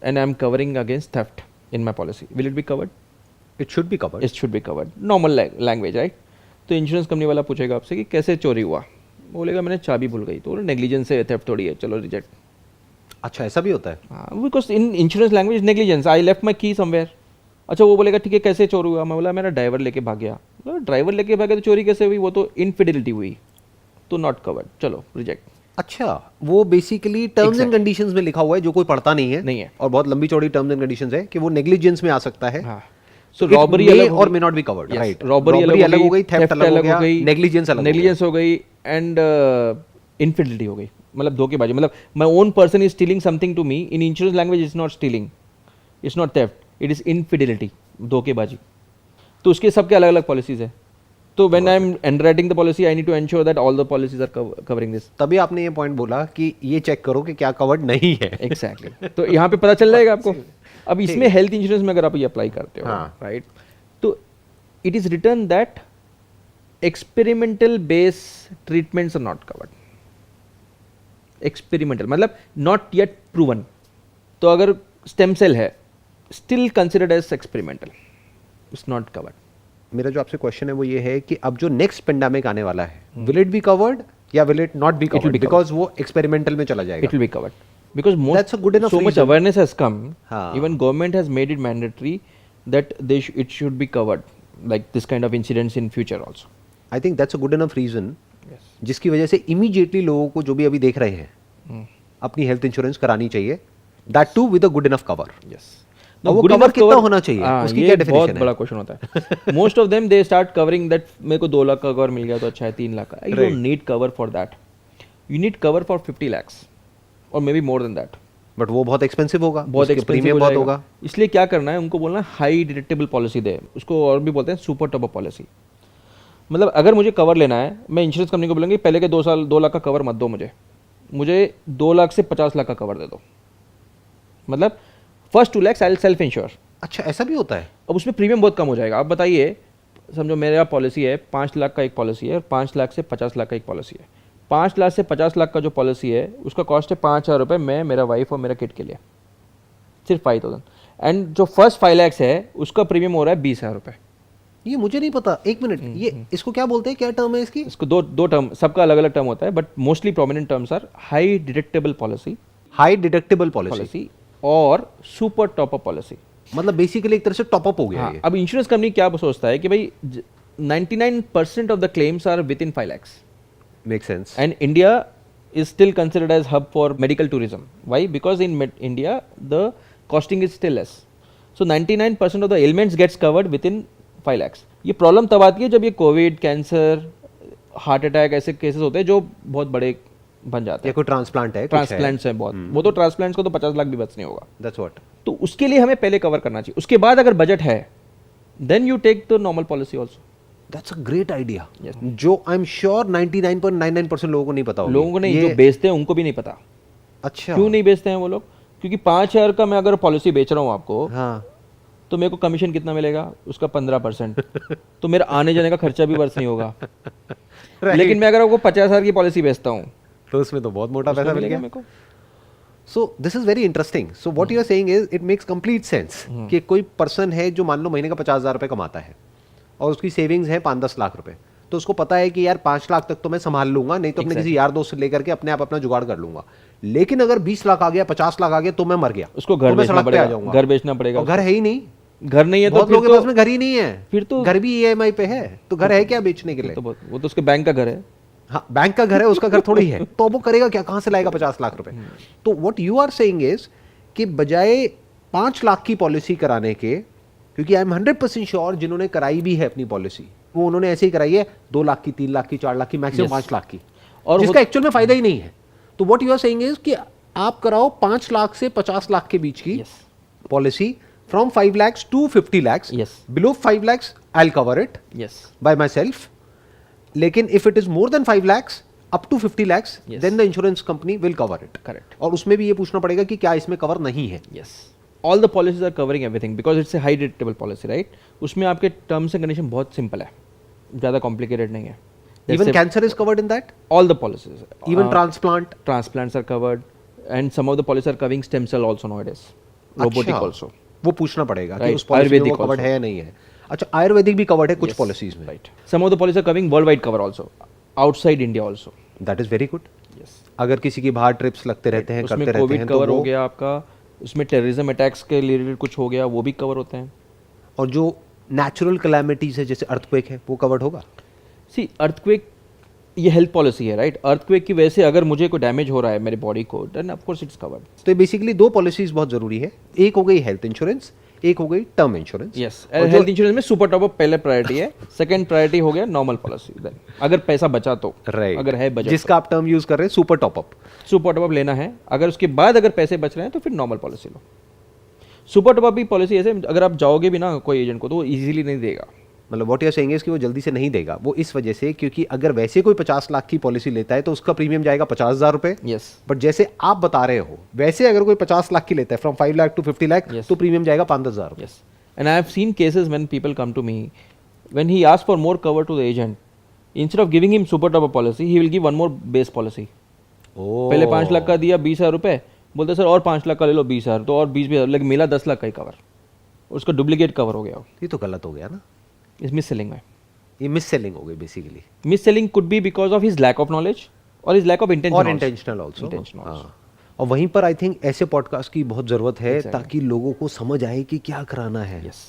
and I'm covering against theft in my policy. Will it be covered? It should be covered. It should be covered. Normal language, right? तो इंश्योरेंस कंपनी वाला पूछेगा आपसे कि कैसे चोरी हुआ, बोलेगा मैंने चाबी भूल गई, तो नेग्लिजेंस है, थेफ्ट थोड़ी है, चलो रिजेक्ट. अच्छा, ऐसा भी होता है? Because in insurance language negligence, I left my की समवेयर. अच्छा, वो बोलेगा ठीक है कैसे चोरी हुआ, मैं बोला मेरा ड्राइवर लेके भाग गया. ड्राइवर लेके भागे तो चोरी कैसे हुई, वो तो इनफिडेलिटी हुई, तो नॉट कवर्ड, चलो रिजेक्ट. अच्छा, वो बेसिकली टर्म्स एंड कंडीशंस में लिखा हुआ है जो कोई पढ़ता नहीं है. नहीं है. और बहुत लंबी चौड़ी टर्म्स एंड कंडीशंस है कि वो नेग्लिजेंस में आ सकता है. हाँ. सो रॉबरी अलग और may not be covered, right? Robbery अलग हो गई, थेफ्ट अलग हो गई, नेग्लिजेंस अलग हो गया. नेग्लिजेंस हो गई एंड इनफिडेलिटी हो गई, मतलब धोखेबाजी. मतलब my own person is stealing something to me, in insurance language is not stealing, it's not theft, it is infidelity, धोखेबाजी. तो उसके सबके अलग अलग पॉलिसीज है. तो when I am underwriting the policy, I need to ensure that all the policies are covering this. तभी आपने ये पॉइंट बोला कि ये चेक करो कि क्या कवर्ड नहीं है. एग्जैक्टली. तो यहाँ पे पता चल जाएगा आपको. अब इसमें हेल्थ इंश्योरेंस में अगर आप ये अप्लाई करते हो, हाँ. राइट, तो it is written that experimental base treatments are not covered. Experimental मतलब नॉट येट प्रूवन. तो अगर स्टेम सेल है, still considered as experimental, it's not covered. मेरा जो आपसे क्वेश्चन है वो ये है कि अब जो नेक्स्ट पेंडेमिक आने वाला है, विल इट बी कवर्ड या will it not be covered? Because वो एक्सपेरिमेंटल में चला जाएगा. It will be covered because That's a good enough so much reason. awareness has come. हाँ. Even government has made it mandatory that it should be covered, like this kind of incidents in future also. I think that's a good enough reason Yes. जिसकी वजह से इमीडिएटली लोगों को जो भी अभी देख रहे हैं अपनी हेल्थ इंश्योरेंस करानी चाहिए, that too with a good enough cover. Yes. वो good cover enough कितना होना चाहिए? हाँ, उसकी ये क्या बहुत definition है? बड़ा क्वेश्चन होता है. Most of them they start covering that, मेरे को 2 लाख का कवर मिल गया तो अच्छा है, 3 लाख का. You don't need cover for that. You need cover for 50 lakhs और may be more than that. But वो बहुत एक्सपेंसिव होगा, बहुत उसके एक्सपेंसिव प्रीमियम हो बहुत जाएगा. होगा. इसलिए क्या करना है, उनको बोलना हाई डिडक्टेबल पॉलिसी दे. उसको और भी बोलते हैं सुपर टॉप अप पॉलिसी. मतलब अगर मुझे कवर लेना है, मैं इंश्योरेंस कंपनी को बोलूँगी पहले के 2 लाख का कवर मत दो, मुझे 2 लाख से 50 लाख का कवर दे दो. मतलब first 2 lakhs I will self ensure. अच्छा, ऐसा भी होता है? अब उसमें प्रीमियम बहुत कम हो जाएगा. आप बताइए, समझो मेरा पॉलिसी है 5 लाख का एक पॉलिसी है और 5 लाख से 50 लाख का एक पॉलिसी है. 5 लाख से 50 लाख का जो पॉलिसी है उसका कॉस्ट है 5,000 रुपये, मैं, मेरा वाइफ और मेरा किड के लिए, सिर्फ 5,000. एंड जो फर्स्ट 5 lakhs है उसका प्रीमियम हो रहा है 20,000 रुपये. ये मुझे नहीं पता. एक मिनट, ये इसको क्या बोलते हैं, क्या टर्म है इसकी? इसको दो टर्म, सबका अलग अलग टर्म होता है, but mostly prominent terms are high deductible policy, high deductible policy और सुपर टॉप अप पॉलिसी. मतलब बेसिकली एक तरह से टॉप अप हो गया हाँ, ये. अब इंश्योरेंस कंपनी क्या सोचता है कि भाई 99% of the claims are within 5 lakhs. Make sense. And India is still considered as hub for medical tourism. Why? Because in India the costing is still less. So 99% of the ailments gets covered within 5 lakhs. ये प्रॉब्लम तब आती है जब ये कोविड, कैंसर, हार्ट अटैक ऐसे केसेस होते हैं जो बहुत बड़े बन जाते या हैं. कोई ट्रांसप्लांट है, ट्रांसप्लांट्स हैं बहुत, वो तो ट्रांसप्लांट्स को तो 50 लाख भी बच नहीं होगा. That's what. तो उसके लिए हमें पहले कवर करना चाहिए. उसके बाद अगर बजट है then you take the normal policy also. That's a great idea. Yes. जो आई एम श्योर 99.99% लोगों को नहीं पता होगा. लोगों को नहीं, जो बेचते हैं उनको भी नहीं पता. अच्छा, क्यों नहीं बेचते हैं वो लोग? क्योंकि 5,000 का मैं अगर पॉलिसी बेच रहा हूँ आपको, हाँ, तो मेरे को कमीशन कितना मिलेगा? उसका 15%. तो मेरा आने जाने का खर्चा भी वर्ष नहीं होगा. लेकिन मैं अगर आपको 50,000 की पॉलिसी बेचता हूँ तो उसमें तो बहुत मोटा उसमें पैसा मिल मिलेगा गया. मेरे को. So this is very interesting. So what you are saying is it makes complete sense कि कोई पर्सन है जो मान लो महीने का 50,000 रुपये कमाता है और उसकी सेविंग्स है 5-10 लाख रुपए, तो उसको पता है कि यार 5 लाख तक तो मैं संभाल लूंगा, नहीं तो अपने किसी यार दोस्त से लेकर के अपने आप अपना जुगाड़ कर लूंगा। लेकिन अगर 20 लाख आ गया, 50 लाख आ गया, तो मैं मर गया, उसको तो घर मैं बेचना सड़क पे आ पड़ेगा, जाऊंगा। घर बेचना पड़ेगा, और घर है ही नहीं, घर नहीं है तो बहुत फिर लोगों के पास में घर ही नहीं है, फिर तो घर भी ईएमआई पे है, तो घर है क्या बेचने के लिए? वो तो उसके बैंक का घर है। हाँ, बैंक का घर है, उसका घर थोड़ी है, तो वो करेगा क्या, कहां से लाएगा 50 लाख रुपए? तो what you are saying is कि बजाय 5 लाख की पॉलिसी कराने के, क्योंकि आई एम 100% श्योर जिन्होंने कराई भी है अपनी पॉलिसी, वो उन्होंने ऐसे ही कराई है 2 लाख की, 3 लाख की, 4 लाख की, मैक्सिमम 5 लाख की, और जिसका एक्चुअल में फायदा ही नहीं है। तो what you are saying is कि आप कराओ 5 लाख से 50 लाख के बीच की policy, from 5 lakhs to 50 lakhs, below 5 lakhs I'll cover it by myself, लेकिन if it is more than 5 lakhs up to 50 lakhs then the insurance company will cover it. Correct. और उसमें भी ये पूछना पड़ेगा कि क्या इसमें कवर नहीं है? All the policies are covering everything because it's a high deductible policy, right? उसमें आपके टर्म्स एंड कंडीशन बहुत सिंपल है, ज़्यादा कॉम्प्लिकेटेड नहीं है। Even cancer is covered in that? All the policies. Even transplant? Transplants are covered and some of the policies are covering stem cell also nowadays. Robotic also. वो पूछना पड़ेगा कि Right. उस पॉलिसी में वो Ayurvedic कवर्ड also. है या नहीं है। अच्छा, आयुर्वेदिक भी कवर्ड है कुछ पॉलिसीज में। Right. Some of the policies are covering worldwide cover also, outside India also. That is very good. Yes. अगर किसी की बाहर ट्रिप्स लगते रहते हैं, उसमें करते रहते कोविड हैं, कवर तो हो वो, गया आपका, उसमें टेररिज्म अटैक्स के रिलेटेड कुछ हो गया वो भी कवर होते हैं। और जो नेचुरल कैलामिटीज है जैसे अर्थक्वेक है वो कवर्ड होगा। सी अर्थक्वेक ये हेल्थ पॉलिसी है, राइट? अर्थक्वेक की वजह से अगर मुझे कोई डैमेज हो रहा है मेरे बॉडी को, then of course it's covered. तो बेसिकली 2 पॉलिसीज बहुत जरूरी है, एक हो गई हेल्थ इंश्योरेंस, एक हो गई term insurance. Yes, health insurance में सुपर टॉप अप पहले प्रायोरिटी है, सेकंड प्रायोरिटी हो गया नॉर्मल पॉलिसी, देन अगर पैसा बचा तो, राइट, अगर है बजट, जिसका आप टर्म यूज कर रहे हैं super top up, super top up लेना है। अगर उसके बाद अगर पैसे बच रहे हैं तो फिर नॉर्मल पॉलिसी लो। सुपर टॉप अप भी पॉलिसी ऐसे अगर आप जाओगे भी ना कोई एजेंट को तो वो इजीली नहीं देगा। मतलब what you are saying is कि वो जल्दी से नहीं देगा, वो इस वजह से क्योंकि अगर वैसे कोई 50 लाख की पॉलिसी लेता है तो उसका प्रीमियम जाएगा 50,000 रुपए। यस, बट जैसे आप बता रहे हो वैसे अगर कोई 50 लाख की लेता है फ्रॉम 5 लाख टू 50 लाख, तो प्रीमियम जाएगा 5,000 रुपए। Yes, and I have seen cases when people come to me, when he ask for more cover to the agent, instead of giving him super top up policy he will give one more base policy. पहले 5 लाख का दिया 20,000 रुपए, बोलते सर और 5 लाख का ले लो 20,000, तो और 20,000, लेकिन मिला 10 लाख का ही कवर, उसका डुप्लीकेट कवर हो गया। ये तो गलत हो गया ना, इस मिस सेलिंग में, ये मिस सेलिंग हो गई basically. Mis selling could be because of his lack of knowledge और हिज लैक ऑफ इंटेंशन, और इंटेंशनल आल्सो। और वहीं पर आई थिंक ऐसे पॉडकास्ट की बहुत जरूरत है ताकि लोगों को समझ आए कि क्या कराना है। यस,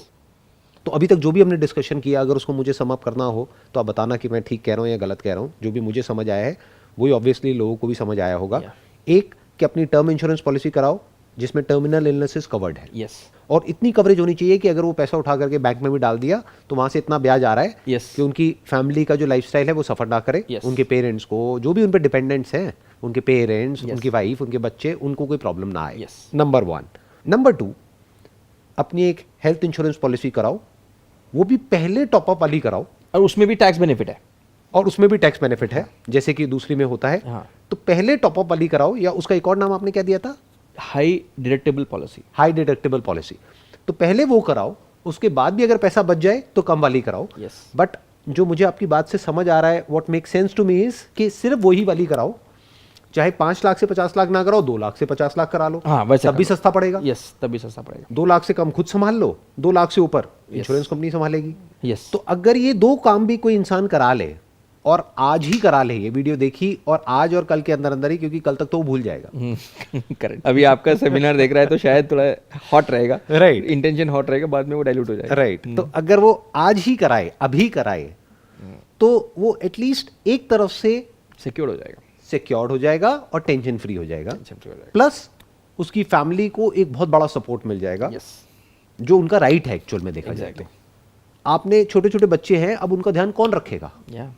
तो अभी तक जो भी हमने डिस्कशन किया, अगर उसको मुझे सम अप करना हो तो आप बताना कि मैं ठीक कह रहा हूँ या गलत कह रहा हूँ। जो भी मुझे समझ आया है वही ऑब्वियसली लोगों को भी समझ आया होगा। एक कि अपनी टर्म इंश्योरेंस पॉलिसी कराओ जिसमें टर्मिनल इलनेसेस कवर्ड है। यस, और इतनी कवरेज होनी चाहिए कि अगर वो पैसा उठा करके बैंक में भी डाल दिया तो वहां से इतना ब्याज आ रहा है Yes. कि उनकी फैमिली का जो लाइफस्टाइल है वो सफर ना करे। Yes. उनके पेरेंट्स को, जो भी उन पे डिपेंडेंट्स हैं, उनके पेरेंट्स, उनकी वाइफ, उनके बच्चे, उनको कोई प्रॉब्लम ना आए। Yes. नंबर 1। नंबर 2, अपनी एक हेल्थ इंश्योरेंस पॉलिसी कराओ, वो भी पहले टॉपअप वाली कराओ, और उसमें भी टैक्स बेनिफिट है। और उसमें भी टैक्स बेनिफिट है जैसे कि दूसरी में होता है। हाँ। तो पहले टॉपअप वाली कराओ, या उसका एक और नाम आपने क्या दिया था? High deductible policy. High deductible policy. तो पहले वो कराओ, उसके बाद भी अगर पैसा बच जाए तो कम वाली कराओ। Yes. बट जो मुझे आपकी बात से समझ आ रहा है, what make sense to me is कि सिर्फ वही वाली कराओ, चाहे 5 लाख से 50 लाख ना कराओ, 2 लाख से 50 लाख करा लो। हाँ, वैसे तब भी सस्ता पड़ेगा। यस, तब भी सस्ता पड़ेगा। 2 लाख से कम खुद संभाल लो, 2 लाख से ऊपर इंश्योरेंस कंपनी संभालेगी। यस, तो अगर ये 2 काम भी कोई इंसान करा ले, और आज ही करा ले, ये वीडियो देखी और आज और कल के अंदर अंदर ही, क्योंकि कल तक तो वो भूल जाएगा। करेक्ट। अभी आपका सेमिनार देख रहा है तो शायद थोड़ा हॉट रहेगा, राइट, इंटेंशन हॉट रहेगा, बाद में वो डाइल्यूट हो जाएगा। राइट। तो अगर वो आज ही कराए, अभी कराए, तो वो एटलीस्ट एक तरफ से सिक्योर हो जाएगा, सिक्योर्ड हो जाएगा और टेंशन फ्री हो जाएगा। टेंशन फ्री हो जाएगा। प्लस उसकी फैमिली को एक बहुत बड़ा सपोर्ट मिल जाएगा, यस, जो उनका राइट है एक्चुअल में देखा जाए तो। आपने छोटे छोटे बच्चे हैं, अब उनका ध्यान कौन रखेगा? या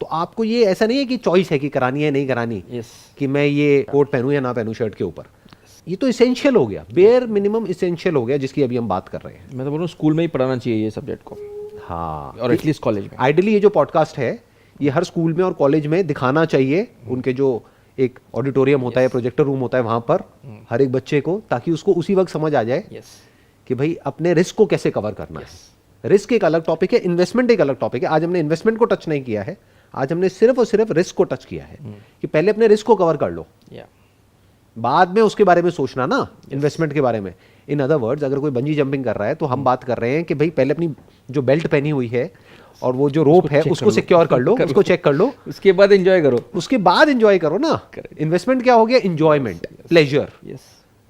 तो आपको ये ऐसा नहीं है कि चॉइस है कि करानी है नहीं करानी, यस, कि मैं ये कोट पहनूं या ना पहनूं शर्ट के ऊपर। ये तो इसेंशियल हो गया, बेयर मिनिमम इसेंशियल हो गया, जिसकी अभी हम बात कर रहे हैं। मैं तो बोल रहा हूँ स्कूल में ही पढ़ाना चाहिए ये सब्जेक्ट को, हाँ, और एटलीस्ट कॉलेज में। आइडियली ये जो पॉडकास्ट है ये हर स्कूल में और कॉलेज में दिखाना चाहिए, उनके जो एक ऑडिटोरियम होता है, प्रोजेक्टर रूम होता है, वहां पर हर एक बच्चे को, ताकि उसको उसी वक्त समझ आ जाए यस, कि भाई अपने रिस्क को कैसे कवर करना है। रिस्क एक अलग टॉपिक है, इन्वेस्टमेंट एक अलग टॉपिक है। आज हमने इन्वेस्टमेंट को टच नहीं किया है, आज हमने सिर्फ और सिर्फ रिस्क को टच किया है कि पहले अपने रिस्क को कवर कर लो। या बाद में उसके बारे में सोचना ना, इन्वेस्टमेंट के बारे में। इन अदर वर्ड्स, अगर कोई बंजी जंपिंग कर रहा है तो हम बात कर रहे हैं कि भाई पहले अपनी जो बेल्ट पहनी हुई है और वो जो रोप है उसको सिक्योर कर लो, उसको चेक कर लो, उसके बाद एंजॉय करो। उसके बाद एंजॉय करो ना। इन्वेस्टमेंट क्या हो गया? Enjoyment, pleasure, yes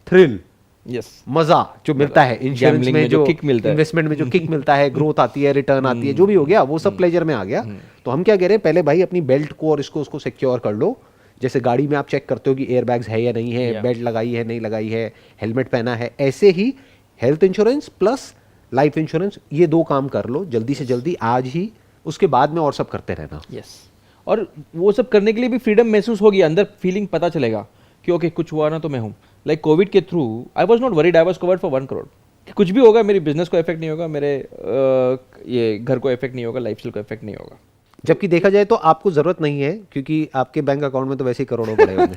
thrill, yes, मजा जो मिलता है इंश्योरेंस Gambling में, जो किक मिलता है, इन्वेस्टमेंट में जो किक मिलता है, ग्रोथ आती है, रिटर्न आती है, जो भी हो गया वो सब प्लेजर में आ गया। तो हम क्या कह रहे हैं, पहले भाई अपनी बेल्ट को और इसको उसको सिक्योर कर लो। जैसे गाड़ी में आप चेक करते हो कि एयर बैग्स है या नहीं है, बेल्ट लगाई है नहीं लगाई है, हेलमेट पहना है, ऐसे ही health insurance plus life insurance, ये दो काम कर लो जल्दी से जल्दी आज ही। उसके बाद में और सब करते रहना। यस। और वो सब करने के लिए भी फ्रीडम महसूस होगी, अंदर फीलिंग पता चलेगा कि ओके कुछ हुआ ना तो मैं हूँ। लाइक कोविड के through I was not worried, I was covered for 1 crore. कुछ भी होगा मेरी बिजनेस को इफेक्ट नहीं होगा, मेरे ये घर को इफेक्ट नहीं होगा, लाइफस्टाइल को इफेक्ट नहीं होगा। जबकि देखा जाए तो आपको जरूरत नहीं है, क्योंकि आपके बैंक अकाउंट में तो वैसे ही करोड़ों पड़े होंगे।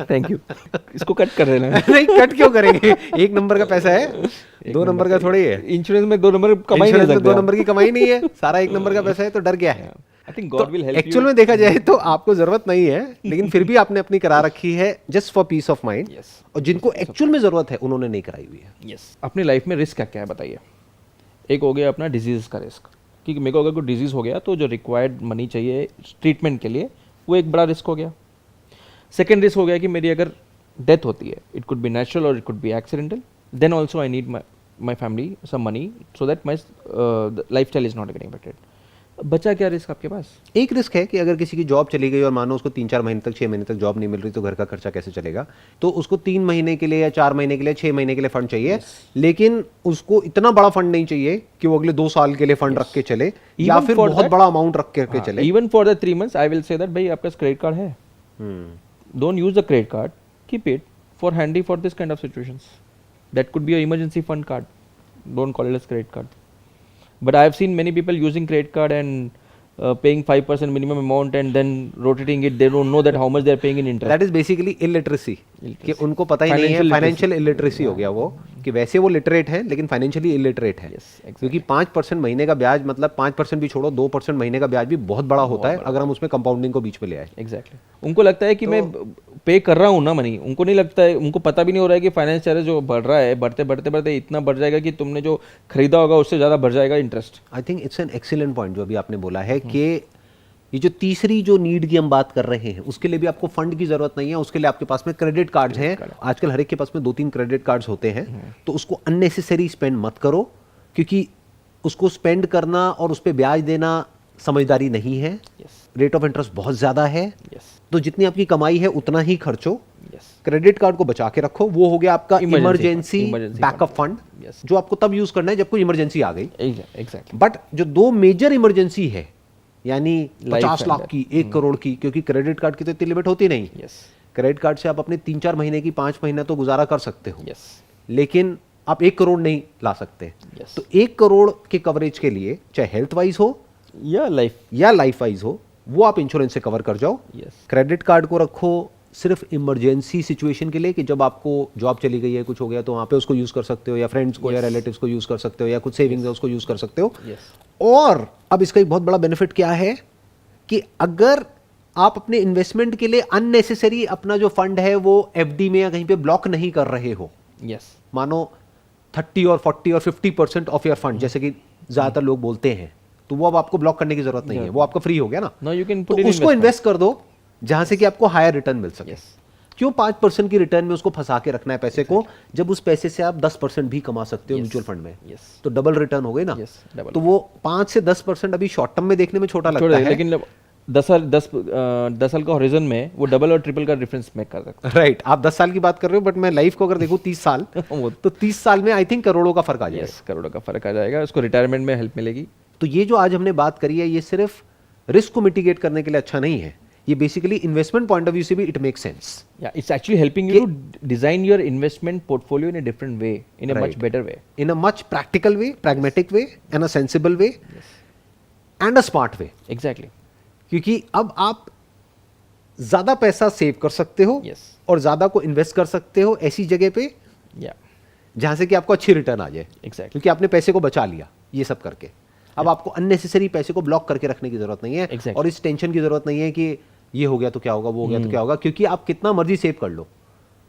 Thank you. इसको कट कर देना है। नहीं, कट क्यों करेंगे? 1 नंबर का पैसा है, 2 नंबर का थोड़ी है। इंश्योरेंस में 2 नंबर कमाई नहीं सकते। 2 नंबर की कमाई नहीं है, सारा 1 नंबर का पैसा है, तो डर गया है। I think God will help you. Actual में देखा जाए तो आपको जरूरत नहीं है, लेकिन फिर भी आपने अपनी करा रखी है just for piece of mind. Yes. और जिनको एक्चुअल में जरूरत है उन्होंने नहीं कराई हुई है। यस। अपनी लाइफ में रिस्क क्या क्या है बताइए। एक हो गया अपना डिजीज का रिस्क, क्योंकि मेरे को अगर कोई डिजीज हो गया तो जो रिक्वायर्ड मनी चाहिए ट्रीटमेंट के लिए, वो एक बड़ा रिस्क हो गया। सेकेंड रिस्क हो गया कि मेरी अगर डेथ होती है, इट कुड बी नेचुरल और it could be accidental, then also I need my family some money so that my lifestyle is not getting affected. बचा क्या रिस्क आपके पास? एक रिस्क है कि अगर किसी की जॉब चली गई और मानो उसको 3-4 महीने तक 6 महीने तक जॉब नहीं मिल रही, तो घर का खर्चा कैसे चलेगा? तो उसको 3 महीने के लिए या 4 महीने के लिए, 6 महीने के लिए फंड चाहिए। लेकिन उसको इतना बड़ा फंड नहीं चाहिए कि वो अगले 2 साल के लिए फंड रख के चले, या फिर बहुत बड़ा अमाउंट रख के चले। Even for the 3 months I will say that भाई आपका क्रेडिट कार्ड है, don't use the credit card, keep it for handy for this kind of situations. That could be a emergency fund card, don't call it as credit card. But I have seen many people using credit card and paying 5% minimum amount and then rotating it. They don't know that how much they are paying in interest. That is basically illiteracy. कि उनको पता ही नहीं है, फाइनेंशियल इलिटरेसी हो गया वो, कि वैसे वो लिटरेट है लेकिन फाइनेंशियली इलिटरेट है। क्योंकि 5% महीने का ब्याज, मतलब 5% भी छोड़ो, 2% महीने का ब्याज भी बहुत बड़ा होता है अगर हम उसमें कंपाउंडिंग को बीच में ले आए। एग्जैक्टली। उनको लगता है कि मैं पे कर रहा हूँ ना मनी, उनको नहीं लगता है, उनको पता भी नहीं हो रहा है कि फाइनेंस चार्ज जो बढ़ रहा है, बढ़ते बढ़ते बढ़ते इतना बढ़ जाएगा कि तुमने जो खरीदा होगा उससे ज़्यादा बढ़ जाएगा interest. I think it's an excellent point जो अभी आपने बोला है कि ये जो तीसरी जो नीड की हम बात कर रहे हैं, उसके लिए भी आपको फंड की जरूरत नहीं है। उसके लिए आपके पास में क्रेडिट कार्ड्स हैं। आजकल हर एक के पास में 2-3 क्रेडिट कार्ड्स होते हैं। तो उसको अननेसेसरी स्पेंड मत करो, क्योंकि उसको स्पेंड करना और उस पर ब्याज देना समझदारी नहीं है। रेट ऑफ इंटरेस्ट बहुत ज्यादा है। तो जितनी आपकी कमाई है उतना ही खर्चो। क्रेडिट कार्ड को बचा के रखो, वो हो गया आपका इमरजेंसी बैकअप फंड, जो आपको तब यूज करना है जब कोई इमरजेंसी आ गई। एग्जैक्टली। बट जो 2 मेजर इमरजेंसी है, यानी 50 लाख की, 1 करोड़ की, क्योंकि क्रेडिट कार्ड की तो इतनी लिमिट होती नहीं। क्रेडिट कार्ड से आप अपने 3-4 महीने की, 5 महीना तो गुजारा कर सकते हो। लेकिन आप 1 करोड़ नहीं ला सकते। तो 1 करोड़ के कवरेज के लिए, चाहे हेल्थ वाइज हो या लाइफ वाइज हो, वो आप इंश्योरेंस से कवर कर जाओ। क्रेडिट कार्ड को रखो सिर्फ इमरजेंसी सिचुएशन के लिए, कि जब आपको जॉब चली गई है, कुछ हो गया, तो वहां पे उसको यूज कर सकते हो, या फ्रेंड्स को या रिलेटिव्स को यूज कर सकते हो, या कुछ सेविंग्स है उसको यूज कर सकते हो। और अब इसका एक बहुत बड़ा बेनिफिट क्या है कि अगर आप अपने इन्वेस्टमेंट के लिए अननेसेसरी अपना जो फंड है वो एफडी में या कहीं पे ब्लॉक नहीं कर रहे हो, मानो 30 और 40 और 50% ऑफ योर फंड, जैसे कि ज्यादातर लोग बोलते हैं, तो वो अब आपको ब्लॉक करने की जरूरत नहीं है, वो आपका फ्री हो गया ना। तो उसको इन्वेस्ट कर दो जहां से कि आपको हायर रिटर्न मिल सके। क्यों 5% की रिटर्न में उसको फंसा के रखना है पैसे को, जब उस पैसे से आप 10% भी कमा सकते हो म्यूचुअल फंड में। तो डबल रिटर्न हो गई ना। तो वो 5 से 10% अभी शॉर्ट टर्म में देखने में छोटा लगता है, लेकिन 10 साल का हॉरिजन में वो डबल और ट्रिपल का डिफरेंस मेक कर सकता है। राइट। आप 10 साल की बात कर रहे हो, बट मैं लाइफ को अगर देखूं 30 साल तो 30 साल में आई थिंक करोड़ों का फर्क आ जाएगा। करोड़ों का फर्क आ जाएगा, उसको रिटायरमेंट में हेल्प मिलेगी। तो ये जो आज हमने बात करी है, ये सिर्फ रिस्क को मिटिगेट करने के लिए अच्छा नहीं है, ये basically investment point of view से भी it make sense. It's actually helping you to design your investment portfolio in a different way, in a much better way, in a much practical way, pragmatic way, and a sensible way, and a smart way. Exactly. क्योंकि अब आप ज्यादा पैसा सेव कर सकते हो और ज्यादा को इन्वेस्ट कर सकते हो ऐसी जगह पे जहां से कि आपको अच्छी रिटर्न आ जाए। क्योंकि आपने पैसे को बचा लिया ये सब करके। अब आपको अननेसेसरी पैसे को ब्लॉक करके रखने की जरूरत नहीं है, और इस टेंशन की जरूरत नहीं है कि ये हो गया तो क्या होगा, वो हो गया तो क्या होगा, क्योंकि आप कितना मर्जी सेव कर लो,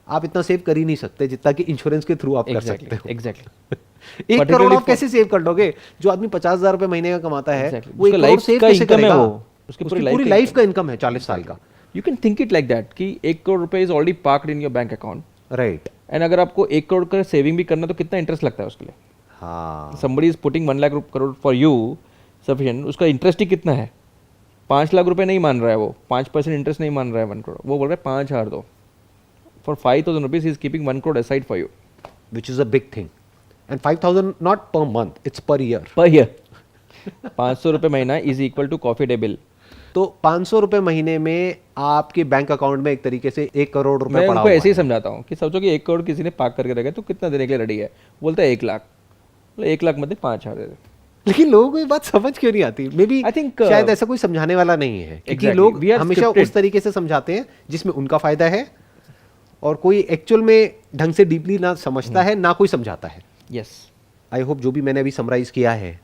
आप इतना सेव कर ही नहीं सकते जितना कि इंश्योरेंस के थ्रू आप कर सकते हो। एग्जैक्टली 1 करोड़ आप कैसे सेव कर लोगे? जो आदमी 50,000 रुपए महीने का कमाता है Exactly. वो 1 उसका करोड़ life सेव का कैसे income है करेगा? वो। उसकी उसकी पूरी पूरी life लाइफ का इनकम है 40 साल का। You can think it like that कि 1 करोड़ रुपए is already parked in your bank account, right. And अगर आपको 1 करोड़ का सेविंग भी करना तो कितना इंटरेस्ट लगता है उसके लिए? हाँ, somebody is putting 1 lakh crore for you sufficient, उसका इंटरेस्ट ही कितना है? 5 लाख रुपए नहीं मान रहा है वो, 5% इंटरेस्ट नहीं मान रहा है 1 करोड़, वो बोल रहा है 5,000 दो। For 5,000 rupees is keeping 1 crore aside for you which is a big thing. And 5,000 not per month, it's per year. Per year. 500 रुपये महीना is equal to Coffee Day bill. तो 500 रुपए महीने में आपके बैंक अकाउंट में एक तरीके से 1 करोड़ रुपए मैं पड़ा उनको हुआ ऐसे ही है। समझाता हूँ कि सोचो कि 1 करोड़ किसी ने पार्क करके रखा है तो कितना देने के लिए रेडी है? बोलता है 1 लाख। बोले 1 लाख में 5,000 दे दे। लेकिन लोगों को ये बात समझ क्यों नहीं आती? मे बी I think, शायद ऐसा कोई समझाने वाला नहीं है, क्योंकि Exactly. लोग We are हमेशा scripted. उस तरीके से समझाते हैं जिसमें उनका फायदा है, और कोई एक्चुअल में ढंग से डीपली ना समझता है ना कोई समझाता है। यस, आई होप जो भी मैंने अभी समराइज किया है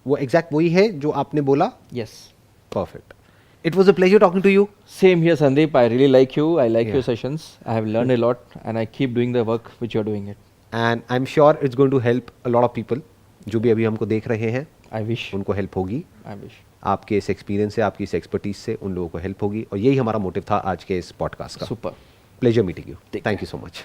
वो एग्जैक्ट वही है जो आपने बोला। Yes. Perfect. It was a pleasure talking to you. Same here, Sandeep. I really like you. I like Yeah. your sessions. I have learned a lot, and I keep doing the work which you're doing it. And I am sure it's going to help a lot of people जो भी अभी हमको देख रहे हैं, I wish. उनको हेल्प होगी। I wish. आपके इस एक्सपीरियंस से, आपकी इस एक्सपर्टीज से उन लोगों को हेल्प होगी, और यही हमारा मोटिव था आज के इस पॉडकास्ट का। Super. Pleasure meeting you. Take thank you so much.